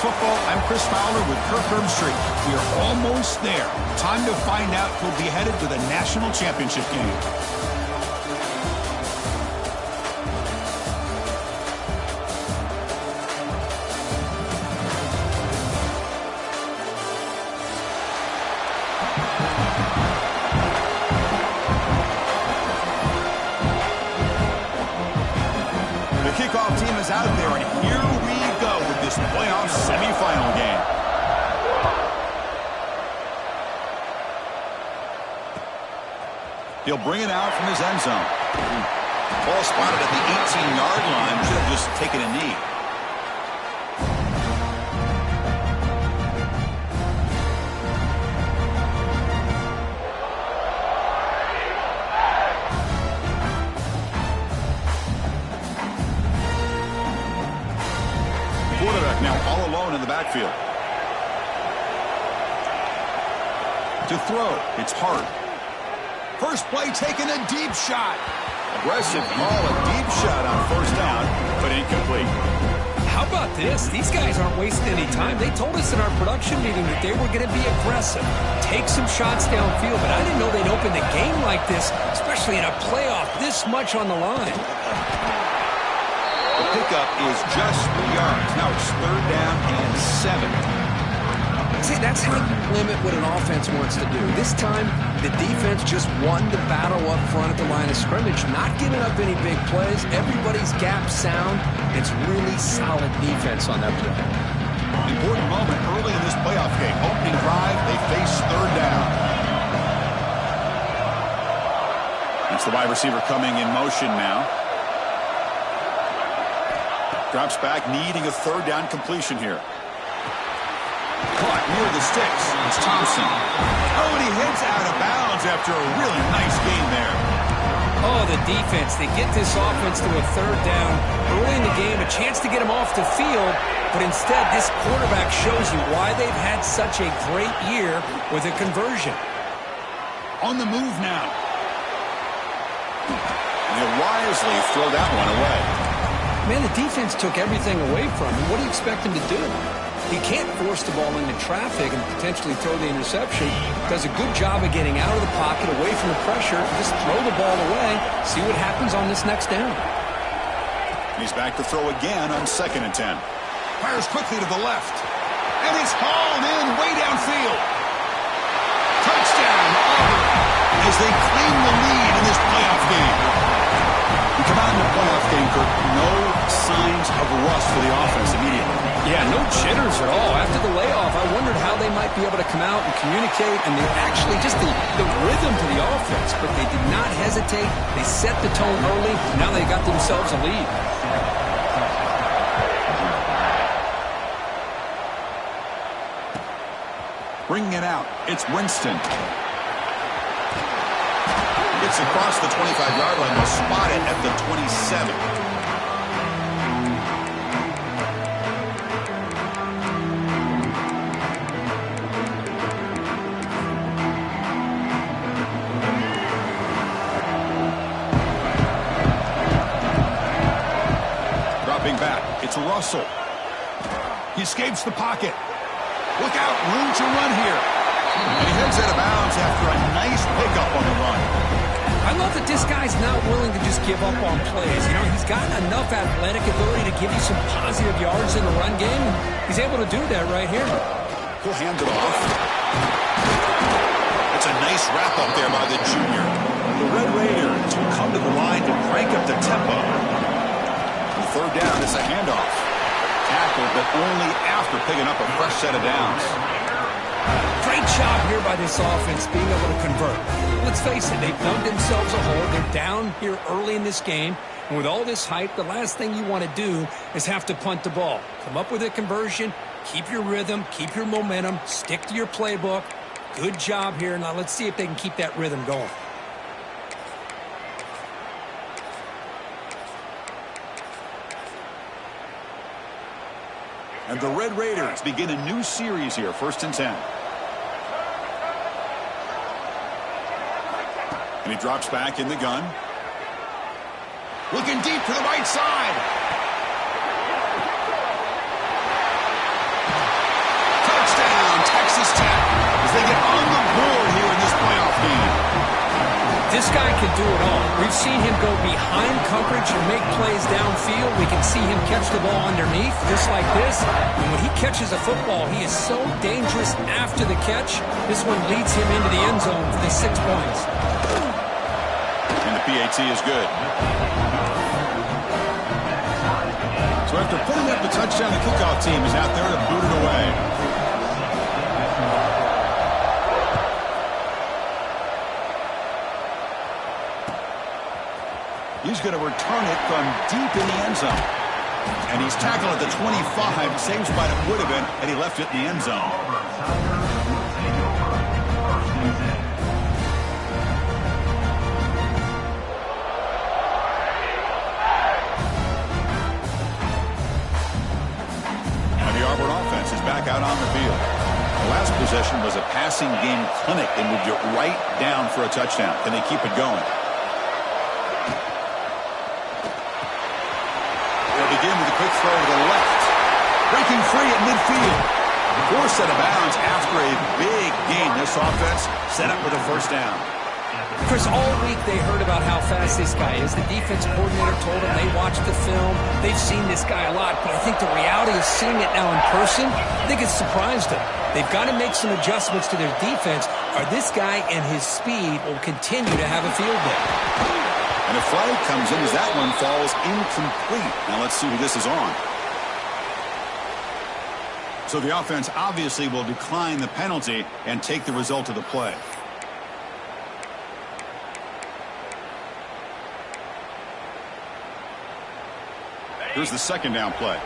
Football, I'm Chris Fowler with Kirk Herbstreit. We are almost there. Time to find out who'll be headed to the national championship game. The kickoff team is out there, and here we go with this playoff semifinal game. He'll bring it out from his end zone. Ball spotted at the 18-yard line. Should have just taken a knee. Quarterback now all alone in the backfield. To throw, it's hard. First play taking a deep shot. Aggressive call, a deep shot on first down, but incomplete. How about this? These guys aren't wasting any time. They told us in our production meeting that they were going to be aggressive, take some shots downfield, but I didn't know they'd open the game like this, especially in a playoff this much on the line. The pickup is just 3 yards. Now it's third down and 7. See, that's how you limit what an offense wants to do. This time, the defense just won the battle up front at the line of scrimmage, not giving up any big plays. Everybody's gap sound. It's really solid defense on that play. Important moment early in this playoff game. Opening drive, they face third down. That's the wide receiver coming in motion now. Drops back, needing a third down completion here. Caught near the sticks. It's Thompson. Oh, and he heads out of bounds after a really nice game there. Oh, the defense. They get this offense to a third down early in the game, a chance to get him off the field, but instead this quarterback shows you why they've had such a great year with a conversion. On the move now. And he'll wisely throw that one away. Man, the defense took everything away from him. What do you expect him to do? He can't force the ball into traffic and potentially throw the interception. Does a good job of getting out of the pocket, away from the pressure. Just throw the ball away. See what happens on this next down. He's back to throw again on 2nd and 10. Fires quickly to the left. And it's hauled in way downfield. Touchdown, Auburn, as they claim the lead in this playoff game. We come out in the playoff game, Kirk. No signs of rust for the offense immediately. Yeah, no jitters at all. After the layoff, I wondered how they might be able to come out and communicate, and they actually just the rhythm to the offense, but they did not hesitate. They set the tone early. Now they got themselves a lead. Bringing it out, it's Winston. Gets across the 25-yard line. They'll spot it at the 27. Back. It's Russell. He escapes the pocket. Look out, room to run here. And he heads out of bounds after a nice pickup on the run. I love that this guy's not willing to just give up on plays. You know, he's got enough athletic ability to give you some positive yards in the run game. He's able to do that right here. He'll hand it off. It's a nice wrap up there by the junior. The Red Raiders will come to the line to crank up the tempo. Third down, it's a handoff. Tackled, but only after picking up a fresh set of downs. Great job here by this offense being able to convert. Let's face it, they've dug themselves a hole. They're down here early in this game. And with all this hype, the last thing you want to do is have to punt the ball. Come up with a conversion, keep your rhythm, keep your momentum, stick to your playbook. Good job here. Now let's see if they can keep that rhythm going. And the Red Raiders begin a new series here, 1st and 10. And he drops back in the gun. Looking deep to the right side. This guy can do it all. We've seen him go behind coverage and make plays downfield. We can see him catch the ball underneath, just like this. And when he catches a football, he is so dangerous after the catch. This one leads him into the end zone for the 6 points. And the PAT is good. So after putting up the touchdown, the kickoff team is out there to boot it away. He's going to return it from deep in the end zone. And he's tackled at the 25. Same spot it would have been had he left it in the end zone. And the Auburn offense is back out on the field. The last possession was a passing game clinic. They moved it right down for a touchdown. Can they keep it going? Begin with a quick throw to the left. Breaking free at midfield. Forced out of bounds after a big gain. This offense set up with a first down. Chris, all week they heard about how fast this guy is. The defense coordinator told them they watched the film. They've seen this guy a lot, but I think the reality of seeing it now in person, I think it's surprised them. They've got to make some adjustments to their defense, or this guy and his speed will continue to have a field day. And a flag comes in as that one falls incomplete. Now let's see who this is on. So the offense obviously will decline the penalty and take the result of the play. Here's the second down play.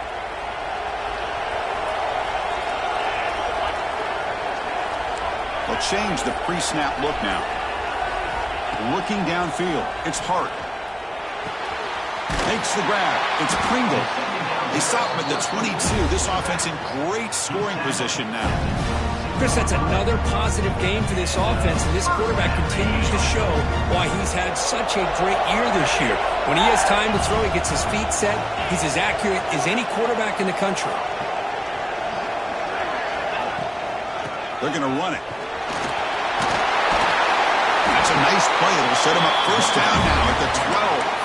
They'll change the pre-snap look now. Looking downfield. It's Hart. Makes the grab. It's Pringle. They stop him at the 22. This offense in great scoring position now. Chris, that's another positive game for this offense, and this quarterback continues to show why he's had such a great year this year. When he has time to throw, he gets his feet set. He's as accurate as any quarterback in the country. They're going to run it. That's a nice play. It'll set him up first down now at the 12.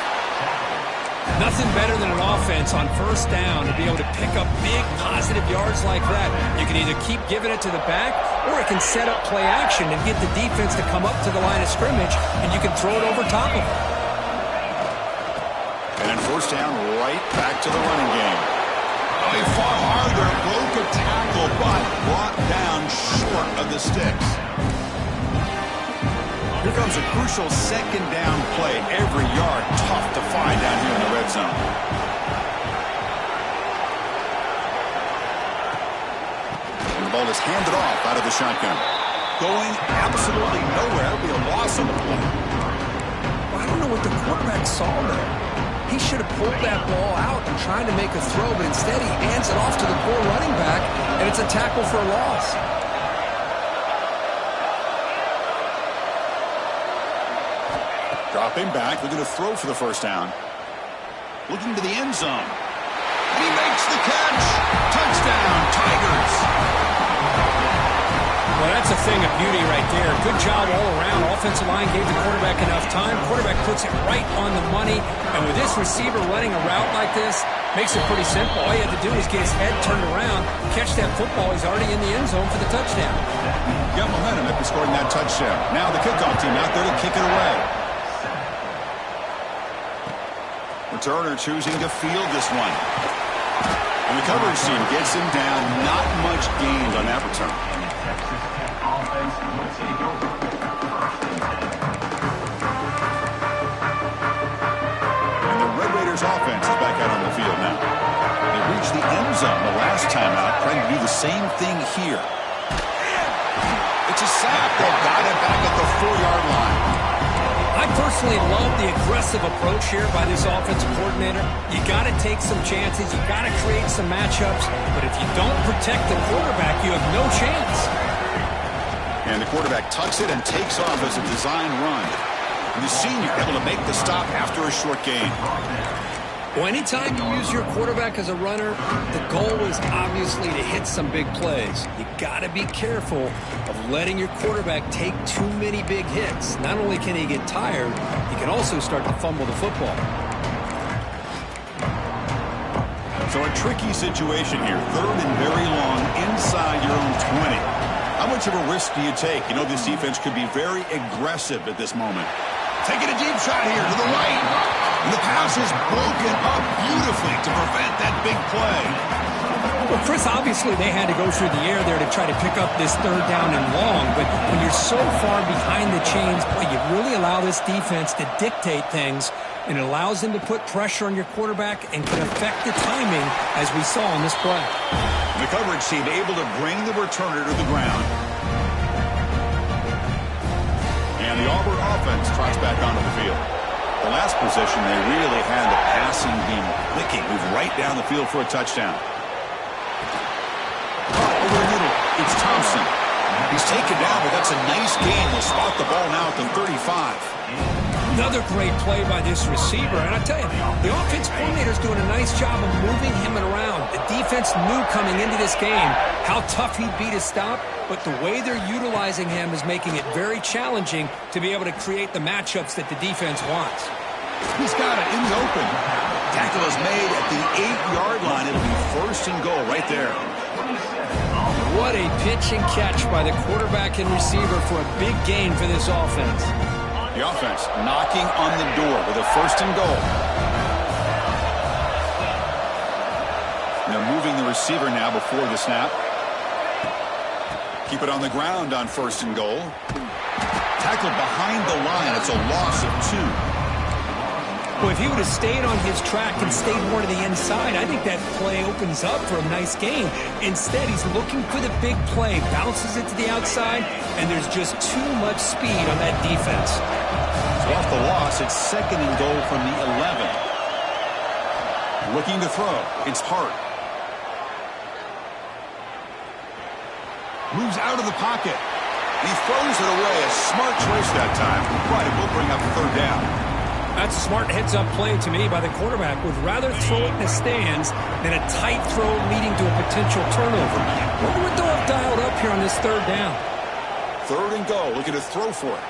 Nothing better than an offense on first down to be able to pick up big positive yards like that. You can either keep giving it to the back, or it can set up play action and get the defense to come up to the line of scrimmage, and you can throw it over top of them. And then first down, right back to the running game. Oh, he fought hard there, broke a tackle, but brought down short of the sticks. Here comes a crucial second down play. Every yard tough to find down here in the red zone. And the ball is handed off out of the shotgun. Going absolutely nowhere. It'll be a loss on the play. Well, I don't know what the quarterback saw there. He should have pulled that ball out and tried to make a throw, but instead he hands it off to the poor running back, and it's a tackle for a loss. Dropping back, looking to throw for the first down. Looking to the end zone. And he makes the catch. Touchdown, Tigers. Well, that's a thing of beauty right there. Good job all around. Offensive line gave the quarterback enough time. Quarterback puts it right on the money. And with this receiver running a route like this, makes it pretty simple. All you have to do is get his head turned around, catch that football. He's already in the end zone for the touchdown. Got momentum after scoring that touchdown. Now the kickoff team out there to kick it away. Returner choosing to field this one. And the coverage team gets him down. Not much gained on that return. And the Red Raiders offense is back out on the field now. They reached the end zone the last time out, trying to do the same thing here. It's a sack. They got it back at the 4-yard line. I personally love the aggressive approach here by this offensive coordinator. You got to take some chances. You got to create some matchups. But if you don't protect the quarterback, you have no chance. And the quarterback tucks it and takes off as a design run. And the senior able to make the stop after a short gain. Well, anytime you use your quarterback as a runner, the goal is obviously to hit some big plays. You got to be careful of letting your quarterback take too many big hits. Not only can he get tired, he can also start to fumble the football. So a tricky situation here. 3rd and very long inside your own 20. How much of a risk do you take? You know, this defense could be very aggressive at this moment. Taking a deep shot here to the right. And the pass is broken up beautifully to prevent that big play. Well, Chris, obviously they had to go through the air there to try to pick up this 3rd down and long. But when you're so far behind the chains, boy, you really allow this defense to dictate things. And it allows them to put pressure on your quarterback and can affect the timing, as we saw on this play. The coverage team able to bring the returner to the ground. And the Auburn offense trots back onto the field. The last possession, they really had the passing game clicking. Move right down the field for a touchdown. Over the middle, it's Thompson. He's taken down, but that's a nice gain. They'll spot the ball now at the 35. Another great play by this receiver. And I tell you, the offense coordinator's doing a nice job of moving him around. The defense knew coming into this game how tough he'd be to stop, but the way they're utilizing him is making it very challenging to be able to create the matchups that the defense wants. He's got it in the open. Tackle is made at the 8-yard line. It'll be 1st and goal right there. What a pitch and catch by the quarterback and receiver for a big gain for this offense. The offense knocking on the door with a 1st and goal. They're moving the receiver now before the snap. Keep it on the ground on 1st and goal. Tackled behind the line. It's a loss of 2. Well, if he would have stayed on his track and stayed more to the inside, I think that play opens up for a nice gain. Instead, he's looking for the big play, bounces it to the outside, and there's just too much speed on that defense. So off the loss, it's 2nd and goal from the 11. Looking to throw. It's Hart. Moves out of the pocket. He throws it away. A smart choice that time, but it will bring up 3rd down. That's a smart heads-up play to me by the quarterback. Would rather throw it in the stands than a tight throw leading to a potential turnover. What would they have dialed up here on this 3rd down? 3rd and goal. Looking to throw for it.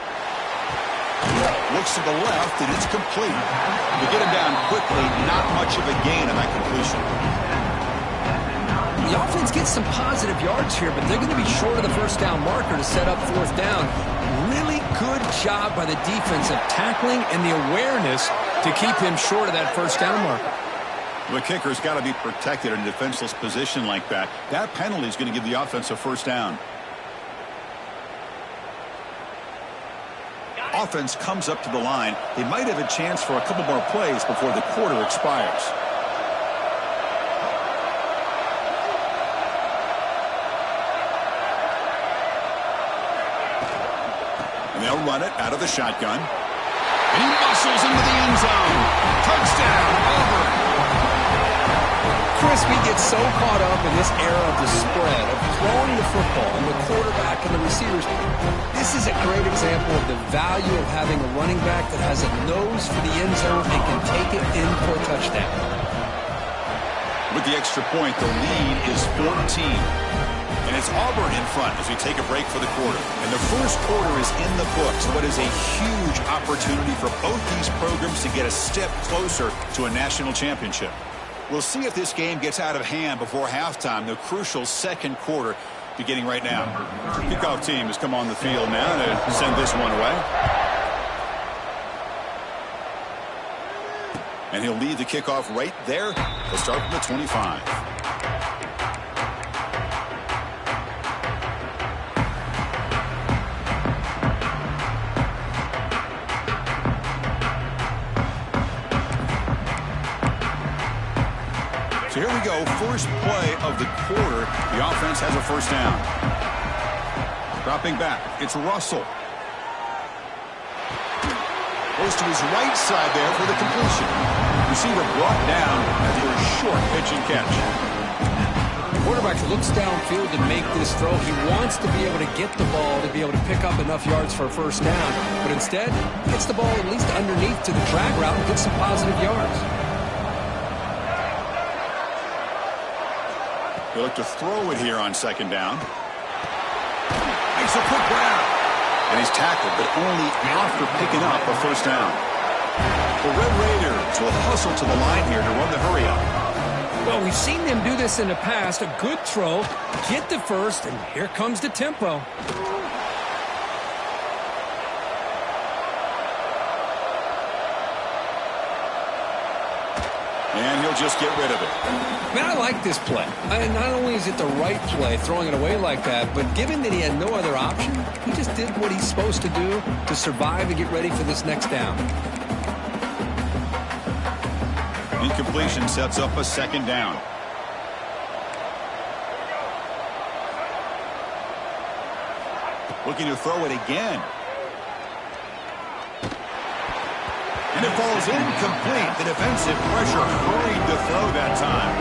Looks to the left, and it's complete. To get him down quickly, not much of a gain on that completion. The offense gets some positive yards here, but they're going to be short of the 1st down marker to set up 4th down. Really good job by the defense of tackling and the awareness to keep him short of that 1st down marker. The kicker's got to be protected in a defenseless position like that. That penalty is going to give the offense a 1st down. Offense comes up to the line. They might have a chance for a couple more plays before the quarter expires. And they'll run it out of the shotgun. And he muscles into the end zone. Touchdown, Auburn. Crispy gets so caught up in this era of the spread, of throwing the football, and the quarterback and the receivers. This is a great example of the value of having a running back that has a nose for the end zone and can take it in for a touchdown. With the extra point, the lead is 14. And it's Auburn in front as we take a break for the quarter. And the first quarter is in the books. What is a huge opportunity for both these programs to get a step closer to a national championship. We'll see if this game gets out of hand before halftime. The crucial 2nd quarter beginning right now. Kickoff team has come on the field now to send this one away. And he'll lead the kickoff right there. He'll start from the 25. So here we go, first play of the quarter. The offense has a 1st down. Dropping back, it's Russell. Goes to his right side there for the completion. Receiver brought down after a short pitch and catch. The quarterback looks downfield to make this throw. He wants to be able to get the ball to be able to pick up enough yards for a 1st down. But instead, he gets the ball at least underneath to the drag route and gets some positive yards. They look to throw it here on second down. Makes a quick grab. And he's tackled, but only after picking up a first down. The Red Raiders will hustle to the line here to run the hurry up. Well, we've seen them do this in the past. A good throw, get the first, and here comes the tempo. And he'll just get rid of it. Man, I like this play. And not only is it the right play, throwing it away like that, but given that he had no other option, he just did what he's supposed to do to survive and get ready for this next down. Incompletion sets up a second down. Looking to throw it again. And it falls incomplete. The defensive pressure hurried to throw that time.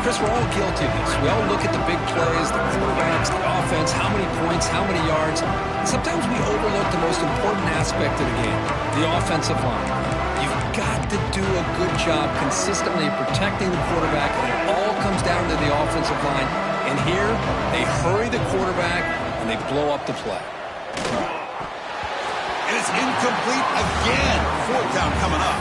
Chris, we're all guilty of this. We all look at the big plays, the quarterbacks, the offense, how many points, how many yards. And sometimes we overlook the most important aspect of the game, the offensive line. You've got to do a good job consistently protecting the quarterback, and it all comes down to the offensive line. And here, they hurry the quarterback, and they blow up the play. And it's incomplete again. Fourth down coming up.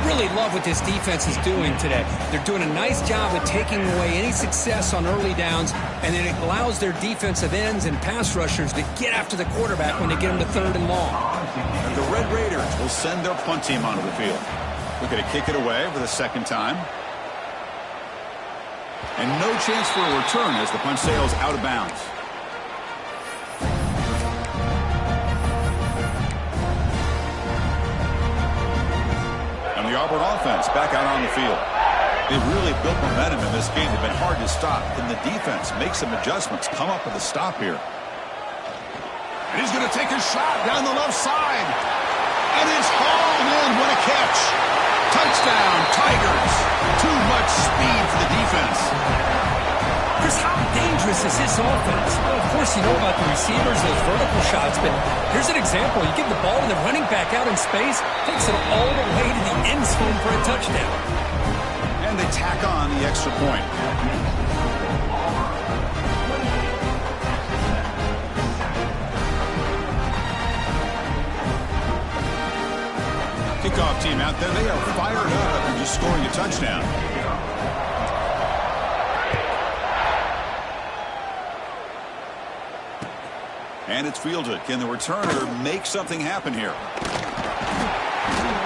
Really love what this defense is doing today. They're doing a nice job of taking away any success on early downs, and then it allows their defensive ends and pass rushers to get after the quarterback when they get them to third and long. And the Red Raiders will send their punt team onto the field. Looking to kick it away for the second time. And no chance for a return as the punt sails out of bounds. The Auburn offense back out on the field. They've really built momentum in this game. They've been hard to stop. Can the defense make some adjustments, come up with a stop here? And he's going to take a shot down the left side. And it's hauled in. What a catch. Touchdown, Tigers. Too much speed for the defense. Chris, how dangerous is this offense? Well, of course, you know about the receivers, those vertical shots, but here's an example. You give the ball to the running back out in space, takes it all the way to the end zone for a touchdown. And they tack on the extra point. Kickoff team out there, they are fired up after just scoring a touchdown. And it's fielded. Can the returner make something happen here?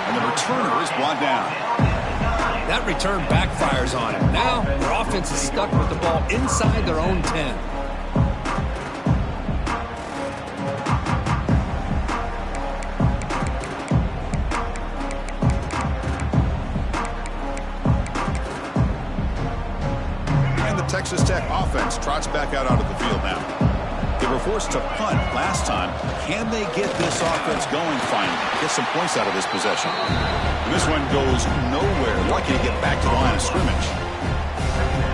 And the returner is brought down. That return backfires on him. Now, their offense is stuck with the ball inside their own 10. And the Texas Tech offense trots back out onto the field now. They were forced to punt last time. Can they get this offense going finally? Get some points out of this possession. And this one goes nowhere. Lucky to get back to the line of scrimmage.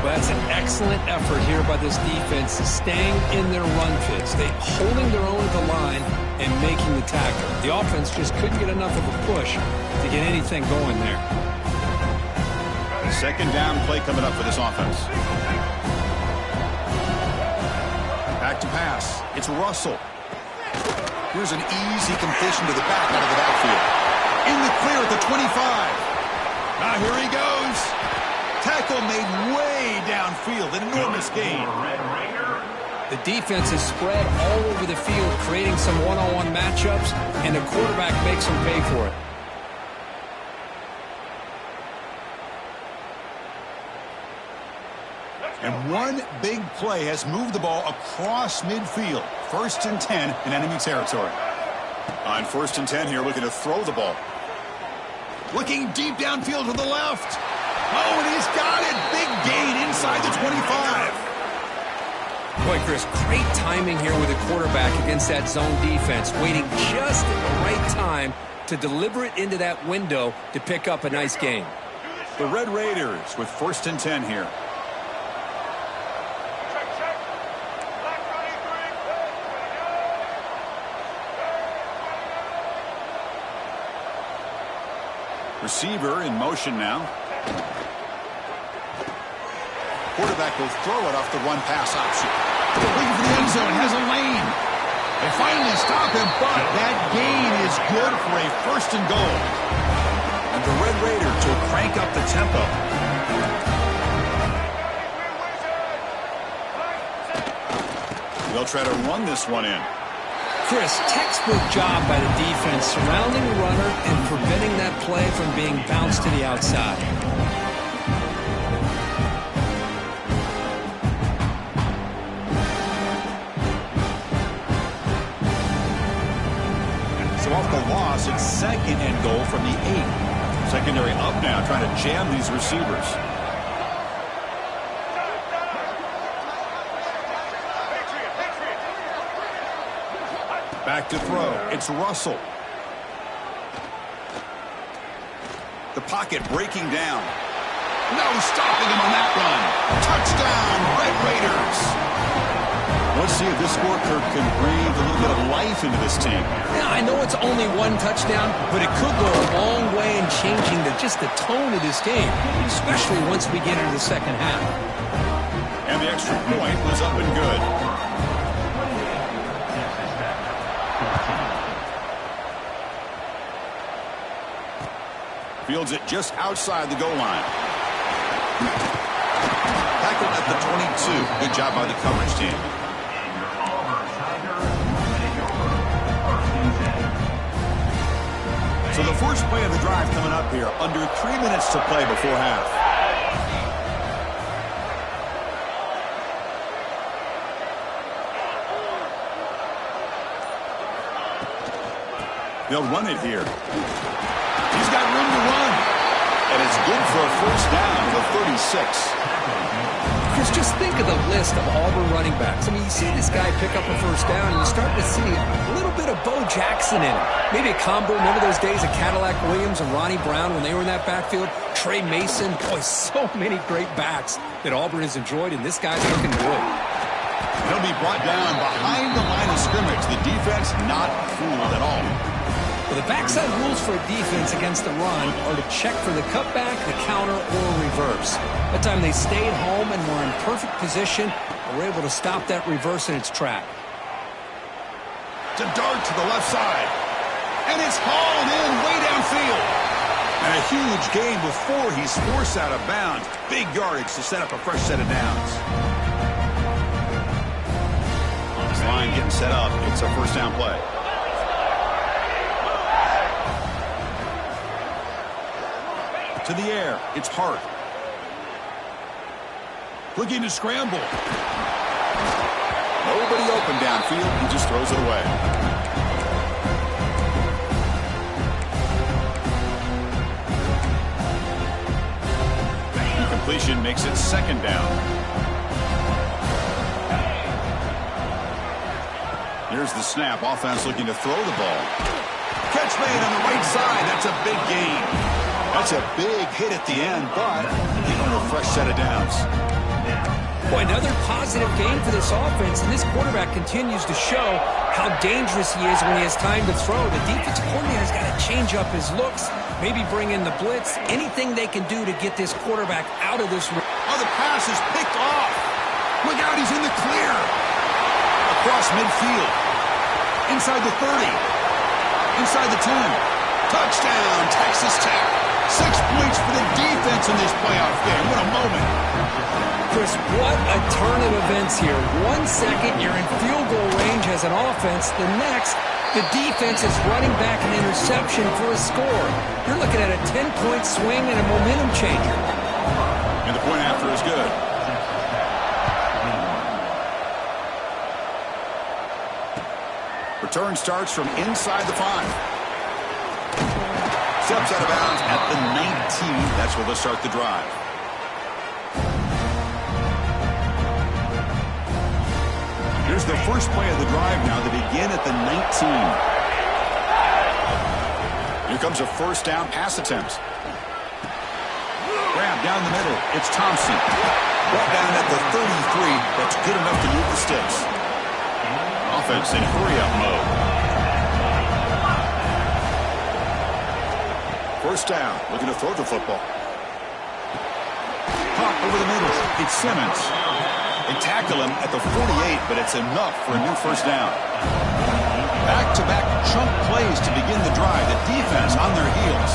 Well, that's an excellent effort here by this defense, staying in their run fits. They holding their own at the line and making the tackle. The offense just couldn't get enough of a push to get anything going there. Second down play coming up for this offense. Back to pass. It's Russell. Here's an easy completion to the back out of the backfield. In the clear at the 25. Now here he goes. Tackle made way downfield. An enormous gain. The defense is spread all over the field, creating some one-on-one matchups, and the quarterback makes them pay for it. And one big play has moved the ball across midfield. 1st and 10 in enemy territory. On 1st and 10 here, looking to throw the ball. Looking deep downfield to the left. Oh, and he's got it. Big gain inside the 25. Boy, Chris, great timing here with the quarterback against that zone defense, waiting just at the right time to deliver it into that window to pick up a nice gain. The Red Raiders with 1st and 10 here. Receiver in motion now. quarterback will throw it off the run-pass option. Looking for the end zone, has a lane. They finally stop him, but that gain is good for a first and goal. And the Red Raiders will crank up the tempo. They'll try to run this one in. Chris, textbook job by the defense surrounding the runner and preventing that play from being bounced to the outside. So off the loss, it's second and goal from the 8. Secondary up now, trying to jam these receivers. Back to throw. It's Russell. The pocket breaking down. No stopping him on that run. Touchdown, Red Raiders. Let's see if this scorecard can breathe a little bit of life into this team. Yeah, I know it's only one touchdown, but it could go a long way in changing just the tone of this game, especially once we get into the second half. And the extra point was up and good. Fields it just outside the goal line. Tackled at the 22. Good job by the coverage team. So the first play of the drive coming up here. Under 3 minutes to play before half. They'll run it here. He's got room to run. And it's good for a first down to the 36. Chris, just think of the list of Auburn running backs. I mean, you see this guy pick up a first down, and you start to see a little bit of Bo Jackson in him. Maybe a combo. Remember those days of Cadillac Williams and Ronnie Brown when they were in that backfield? Trey Mason. Boy, so many great backs that Auburn has enjoyed, and this guy's looking good. He'll be brought down behind the line of scrimmage. The defense not fooled at all. Well, the backside rules for a defense against the run are to check for the cutback, the counter, or reverse. That time they stayed home and were in perfect position and were able to stop that reverse in its track. To dart to the left side. And it's hauled in way downfield. And a huge gain before he's forced out of bounds. Big yardage to set up a fresh set of downs. This line getting set up. It's a first down play. To the air. It's Hart. Looking to scramble. Nobody open downfield. He just throws it away. Incompletion makes it second down. Here's the snap. Offense looking to throw the ball. Catch made on the right side. That's a big gain. That's a big hit at the end, but even a fresh set of downs. Boy, another positive game for this offense, and this quarterback continues to show how dangerous he is when he has time to throw. The defensive coordinator's got to change up his looks, maybe bring in the blitz, anything they can do to get this quarterback out of this. Oh, the pass is picked off. Look out, he's in the clear. Across midfield. Inside the 30. Inside the 10. Touchdown, Texas Tech. 6 points for the defense in this playoff game. What a moment. Chris, what a turn of events here. 1 second, you're in field goal range as an offense. The next, the defense is running back an interception for a score. You're looking at a 10-point swing and a momentum changer. And the point after is good. Return starts from inside the 5. Steps out of bounds at the 19. That's where they'll start the drive. Here's the first play of the drive now. They begin at the 19. Here comes a first down pass attempt. Grab down the middle. It's Thompson. Brought down at the 33. That's good enough to move the sticks. Offense in hurry-up mode. First down, looking to throw the football. Pop over the middle. It's Simmons. They tackle him at the 48, but it's enough for a new first down. Back-to-back chunk plays to begin the drive. The defense on their heels.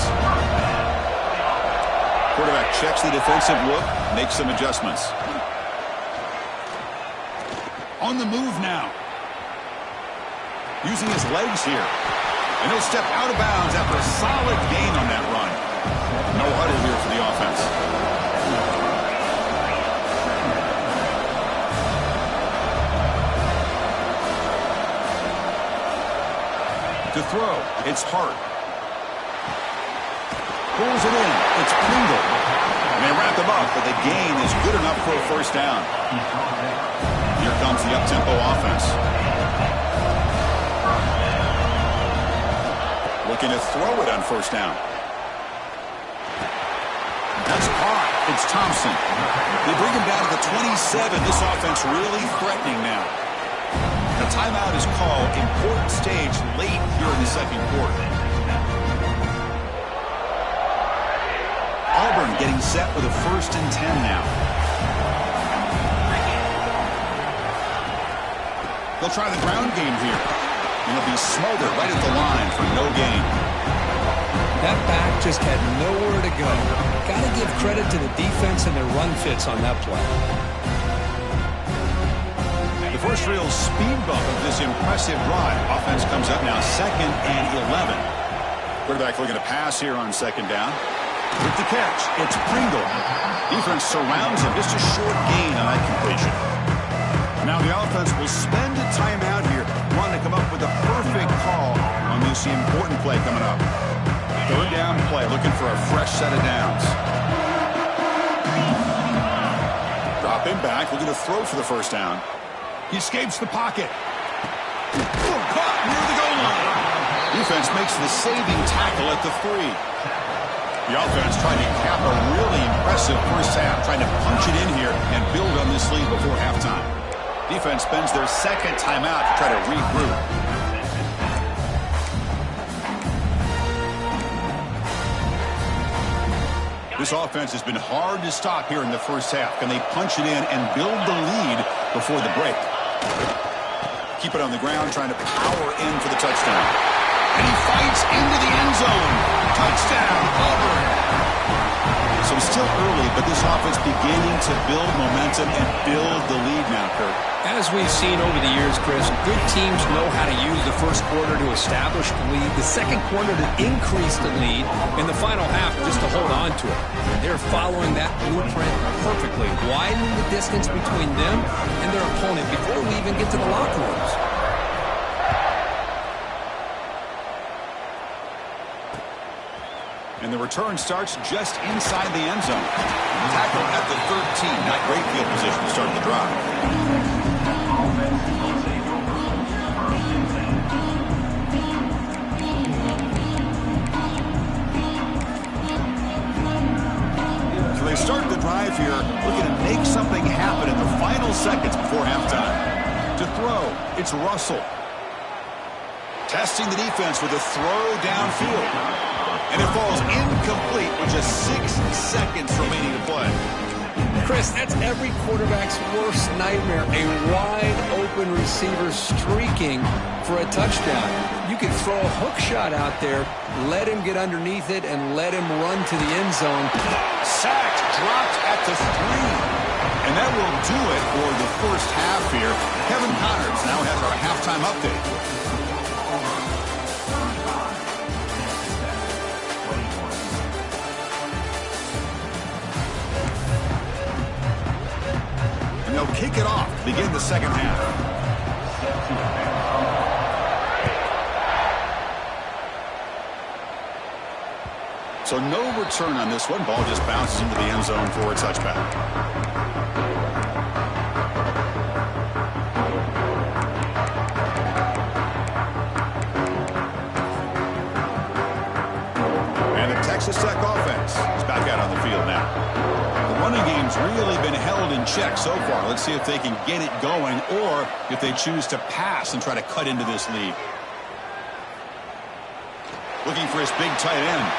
Quarterback checks the defensive look, makes some adjustments. On the move now. Using his legs here. And he'll step out of bounds after a solid gain on that run. No huddle here for the offense. To throw, it's Hart. Pulls it in, it's Pringle. And they wrap him up, but the gain is good enough for a first down. Here comes the up-tempo offense. Looking to throw it on first down. That's caught. It's Thompson. They bring him down to the 27. This offense really threatening now. The timeout is called. Important stage late here in the second quarter. Auburn getting set with a 1st and 10 now. They'll try the ground game here. And it'll be smothered right at the line for no gain. That back just had nowhere to go. Got to give credit to the defense and their run fits on that play. The first real speed bump of this impressive drive. Offense comes up now 2nd and 11. Quarterback looking to pass here on 2nd down. With the catch, it's Pringle. Defense surrounds him. Just a short gain on that completion. Now the offense will spend a timeout here, wanting to come up with a perfect call on this important play coming up. 3rd down play, looking for a fresh set of downs. Drop him back, looking to throw for the first down. He escapes the pocket. Caught near the goal line. Defense makes the saving tackle at the 3. The offense trying to cap a really impressive first half, trying to punch it in here and build on this lead before halftime. Defense spends their 2nd timeout to try to regroup. This offense has been hard to stop here in the first half. Can they punch it in and build the lead before the break? Keep it on the ground, trying to power in for the touchdown. And he fights into the end zone. Touchdown, Auburn. So it's still early, but this offense beginning to build momentum and build the lead now, Kurt. As we've seen over the years, Chris, good teams know how to use the first quarter to establish the lead, the second quarter to increase the lead, and the final half just to hold on to it. They're following that blueprint perfectly, widening the distance between them and their opponent before we even get to the locker rooms. And the return starts just inside the end zone. Tackle at the 13. Not great field position to start the drive. So they start the drive here, looking to make something happen in the final seconds before halftime. To throw, it's Russell. Testing the defense with a throw downfield. And it falls incomplete with just 6 seconds remaining to play. Chris, that's every quarterback's worst nightmare. A wide-open receiver streaking for a touchdown. You can throw a hook shot out there, let him get underneath it, and let him run to the end zone. Sacked, dropped at the 3. And that will do it for the first half here. Kevin Connors now has our halftime update. And they'll kick it off to begin the second half. So no return on this one. Ball just bounces into the end zone for a touchback. And the Texas Tech offense is back out on the field now. The running game's really been held in check so far. Let's see if they can get it going or if they choose to pass and try to cut into this lead. Looking for his big tight end.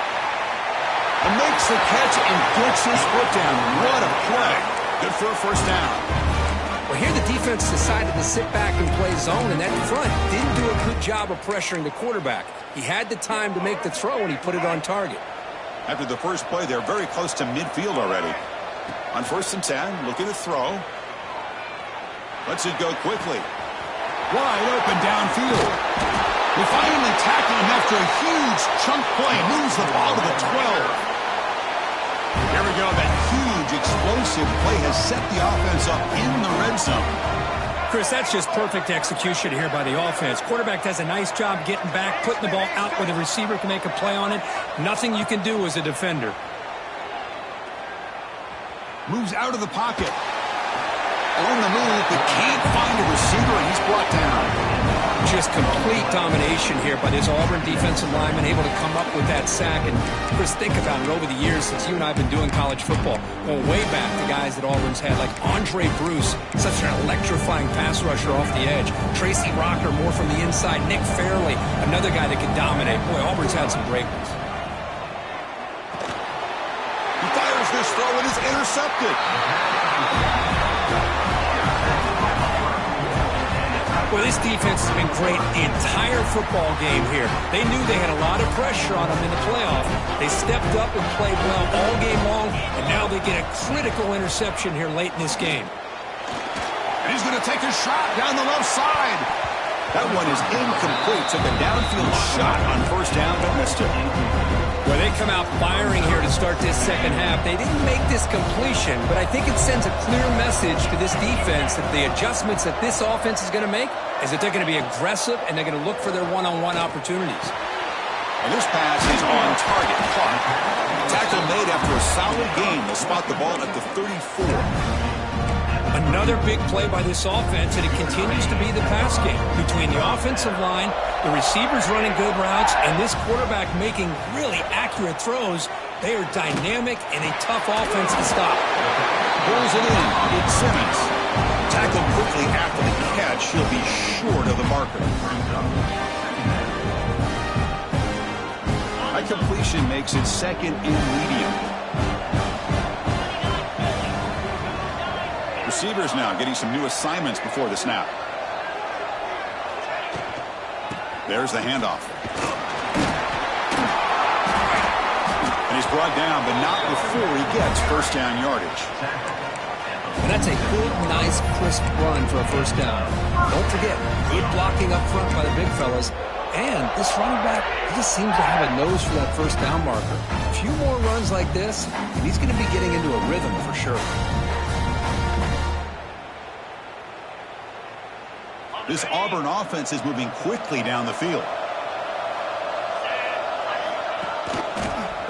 And makes the catch and gets his foot down. What a play. Good for a first down. Well, here the defense decided to sit back and play zone, and that front didn't do a good job of pressuring the quarterback. He had the time to make the throw, and he put it on target. After the first play, they're very close to midfield already. On 1st and 10, looking to throw. Lets it go quickly. Wide open downfield. They finally tackle him after a huge chunk play. Moves the ball to the 12. Here we go. That huge explosive play has set the offense up in the red zone. Chris, that's just perfect execution here by the offense. Quarterback does a nice job getting back, putting the ball out where the receiver can make a play on it. Nothing you can do as a defender. Moves out of the pocket. On the move, but can't find a receiver, and he's brought down. Just complete domination here by this Auburn defensive lineman, able to come up with that sack. And Chris, think about it over the years since you and I have been doing college football, going way back to guys that Auburn's had, like Andre Bruce, such an electrifying pass rusher off the edge. Tracy Rocker, more from the inside. Nick Fairley, another guy that can dominate. Boy, Auburn's had some great ones. He fires this throw and is intercepted. Well, this defense has been great the entire football game here. They knew they had a lot of pressure on them in the playoff. They stepped up and played well all game long, and now they get a critical interception here late in this game. And he's going to take a shot down the left side. That one is incomplete. Took a downfield shot on 1st down, but missed it. Well, they come out firing here to start this second half. They didn't make this completion, but I think it sends a clear message to this defense that the adjustments that this offense is going to make is that they're going to be aggressive and they're going to look for their one-on-one opportunities. And this pass is on target. Clark. Tackle made after a solid game. They'll spot the ball at the 34. Another big play by this offense, and it continues to be the pass game. Between the offensive line, the receivers running good routes, and this quarterback making really accurate throws, they are dynamic and a tough offense to stop. Pulls it in. It's Simmons. Tackled quickly after the catch. He'll be short of the marker. High completion makes it 2nd and medium. Receivers now getting some new assignments before the snap. There's the handoff. And he's brought down, but not before he gets 1st down yardage. And that's a good, nice, crisp run for a 1st down. Don't forget, good blocking up front by the big fellas. And this running back, he just seems to have a nose for that 1st down marker. A few more runs like this, and he's going to be getting into a rhythm for sure. This Auburn offense is moving quickly down the field.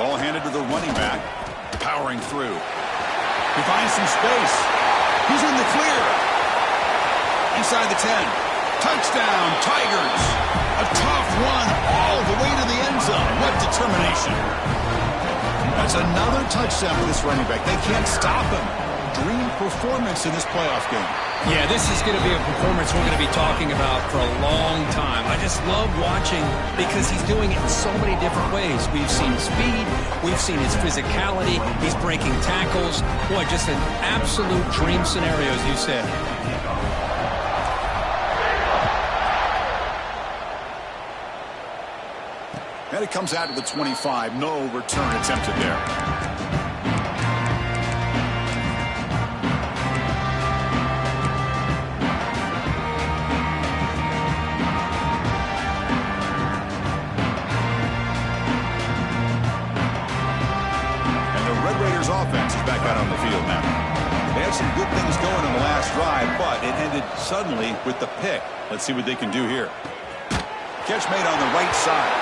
Ball handed to the running back. Powering through. He finds some space. He's in the clear. Inside the 10. Touchdown, Tigers. A tough run all the way to the end zone. What determination. That's another touchdown for this running back. They can't stop him. Dream performance in this playoff game. Yeah, this is going to be a performance we're going to be talking about for a long time. I just love watching because he's doing it in so many different ways. We've seen speed. We've seen his physicality. He's breaking tackles. Boy, just an absolute dream scenario, as you said. And it comes out to the 25. No return attempted there. Offense is back out on the field now. They had some good things going in the last drive, but it ended suddenly with the pick. Let's see what they can do here. Catch made on the right side.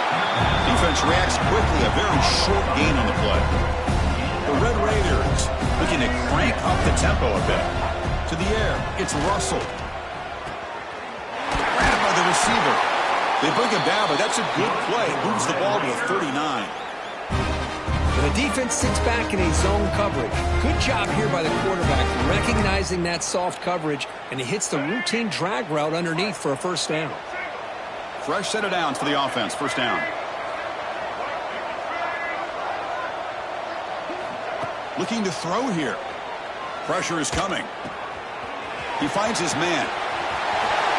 Defense reacts quickly. A very short gain on the play. The Red Raiders looking to crank up the tempo a bit. To the air, it's Russell. Grabbed by the receiver. They bring him down, but that's a good play. Moves the ball to the 39. The defense sits back in a zone coverage. Good job here by the quarterback, recognizing that soft coverage, and he hits the routine drag route underneath for a 1st down. Fresh set of downs for the offense. 1st down. Looking to throw here. Pressure is coming. He finds his man.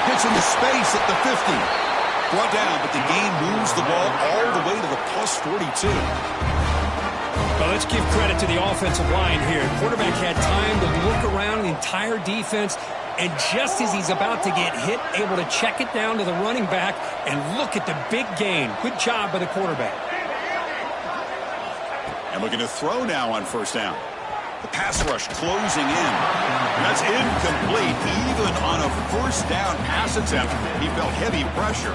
Gets into space at the 50. Brought down, but the game moves the ball all the way to the plus 42. Well, let's give credit to the offensive line here. Quarterback had time to look around the entire defense, and just as he's about to get hit, able to check it down to the running back, and look at the big gain. Good job by the quarterback. And looking to throw now on first down. The pass rush closing in. That's incomplete. Even on a first down pass attempt, he felt heavy pressure.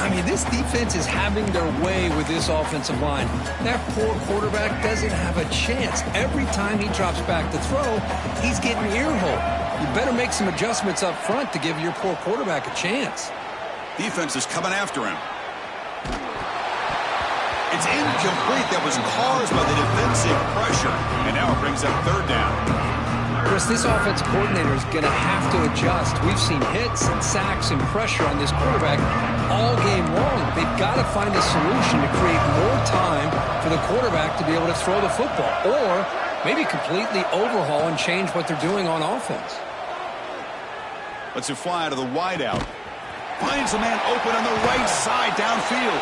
I mean, this defense is having their way with this offensive line. That poor quarterback doesn't have a chance. Every time he drops back to throw, he's getting ear-hole. You better make some adjustments up front to give your poor quarterback a chance. Defense is coming after him. It's incomplete. That was caused by the defensive pressure. And now it brings up third down. Chris, this offensive coordinator is going to have to adjust. We've seen hits and sacks and pressure on this quarterback all game long. They've got to find a solution to create more time for the quarterback to be able to throw the football, or maybe completely overhaul and change what they're doing on offense. Lets it fly to the wideout. Finds a man open on the right side downfield.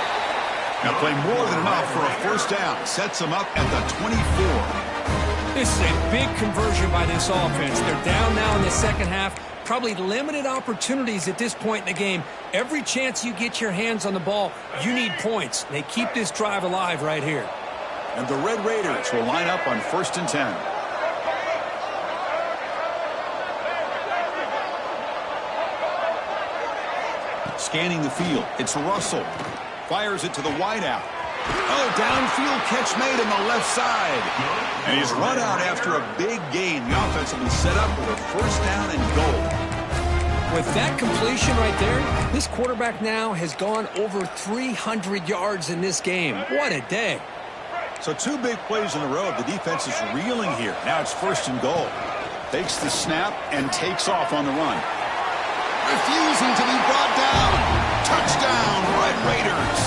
Now play more than enough for a first down. Sets him up at the 24. This is a big conversion by this offense. They're down now in the second half. Probably limited opportunities at this point in the game. Every chance you get your hands on the ball, you need points. They keep this drive alive right here. And the Red Raiders will line up on 1st and 10. Scanning the field. It's Russell. Fires it to the wideout. Oh, downfield catch made on the left side. And he's run out after a big gain. The offense will be set up with a first down and goal. With that completion right there, this quarterback now has gone over 300 yards in this game. What a day. So 2 big plays in a row. The defense is reeling here. Now it's 1st and goal. Takes the snap and takes off on the run. Refusing to be brought down. Touchdown, Red Raiders.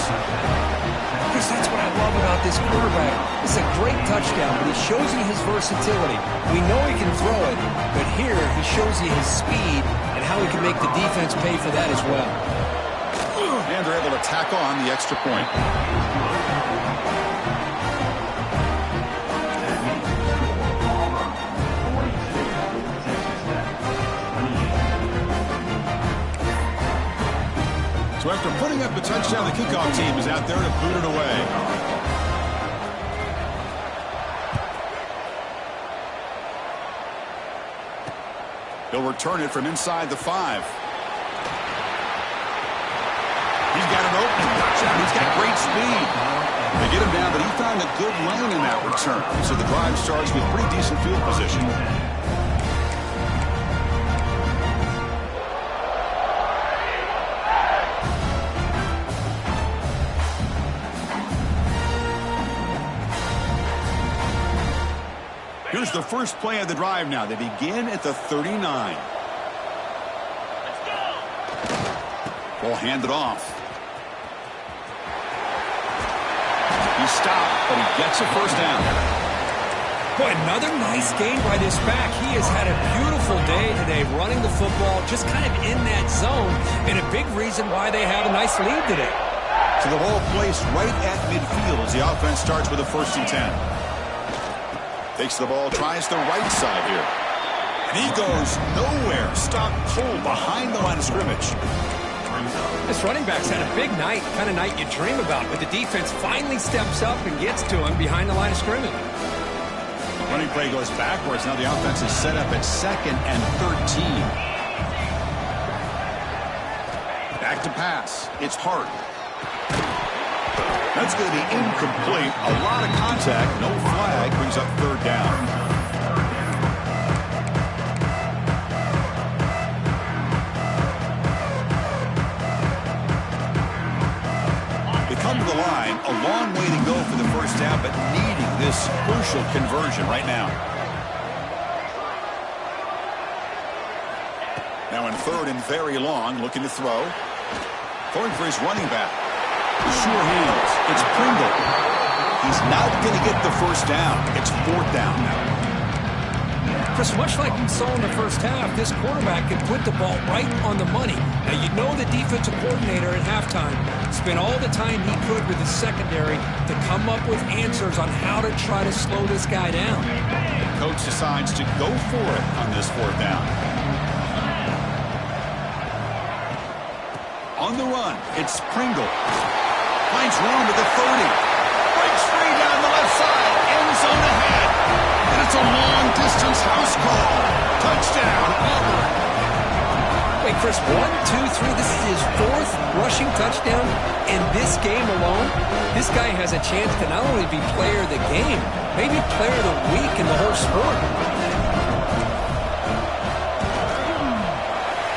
Chris, that's what I love about this quarterback. It's a great touchdown, but he shows you his versatility. We know he can throw it, but here he shows you his speed and how he can make the defense pay for that as well. And they're able to tack on the extra point. So after putting up the touchdown, the kickoff team is out there to boot it away. He'll return it from inside the 5. He's got an opening touchdown. He's got great speed. They get him down, but he found a good lane in that return. So the drive starts with pretty decent field position. Here's the first play of the drive now. They begin at the 39. Ball handed off. He stopped, but he gets a first down. Boy, another nice game by this back. He has had a beautiful day today running the football, just kind of in that zone, and a big reason why they have a nice lead today. So the ball placed right at midfield as the offense starts with a 1st and 10. Takes the ball, tries the right side here. And he goes nowhere. Stop pulled behind the line of scrimmage. This running back's had a big night, kind of night you dream about, but the defense finally steps up and gets to him behind the line of scrimmage. The running play goes backwards. Now the offense is set up at 2nd and 13. Back to pass. It's Hart. That's going to be incomplete. A lot of contact. No flag. Brings up 3rd down. They come to the line. A long way to go for the first down, but needing this crucial conversion right now. Now in 3rd and very long. Looking to throw. Throwing for his running back. Sure hands. It's Pringle. He's not going to get the first down. It's 4th down now. Chris, much like we saw in the first half, this quarterback can put the ball right on the money. Now, you know the defensive coordinator at halftime spent all the time he could with his secondary to come up with answers on how to try to slow this guy down. The coach decides to go for it on this fourth down. On the run, it's Pringle. Finds room at the 30. Breaks free down the left side. End zone ahead. And it's a long-distance house call. Touchdown, Auburn. Wait, Chris, 1, 2, 3. This is his 4th rushing touchdown in this game alone. This guy has a chance to not only be player of the game, maybe player of the week in the whole sport.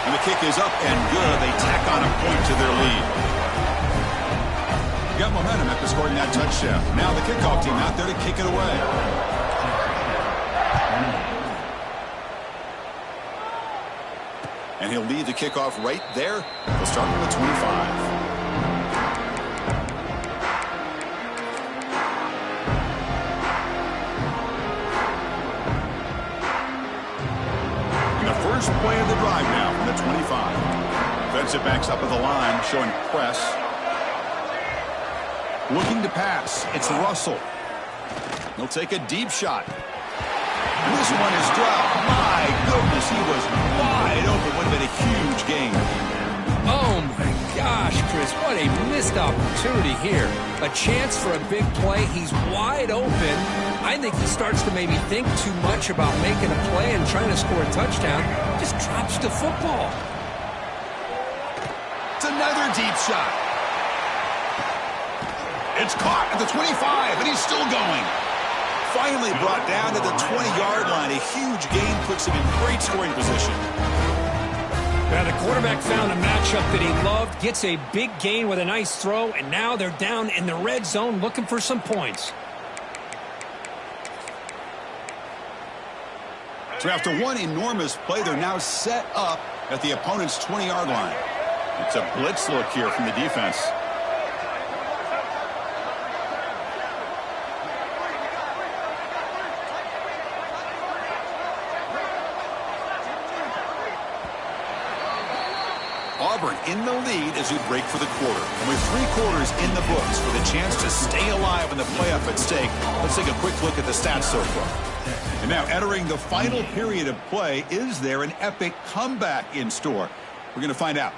And the kick is up and good. They tack on a point to their lead. Got momentum after scoring that touchdown. Now the kickoff team out there to kick it away. And he'll lead the kickoff right there. They'll start with the 25. And the first play of the drive now from the 25. Defensive backs up at the line, showing press. Looking to pass. It's Russell. He'll take a deep shot. And this one is dropped. My goodness, he was wide open. Would have been a huge gain. Oh, my gosh, Chris, what a missed opportunity here. A chance for a big play. He's wide open. I think he starts to maybe think too much about making a play and trying to score a touchdown. Just drops the football. It's another deep shot. It's caught at the 25, and he's still going. Finally brought down to the 20-yard line. A huge gain puts him in great scoring position. Now the quarterback found a matchup that he loved, gets a big gain with a nice throw, and now they're down in the red zone looking for some points. So after one enormous play, they're now set up at the opponent's 20-yard line. It's a blitz look here from the defense. Auburn in the lead as we break for the quarter. And with 3 quarters in the books with a chance to stay alive in the playoff at stake, let's take a quick look at the stats so far. And now entering the final period of play, is there an epic comeback in store? We're going to find out.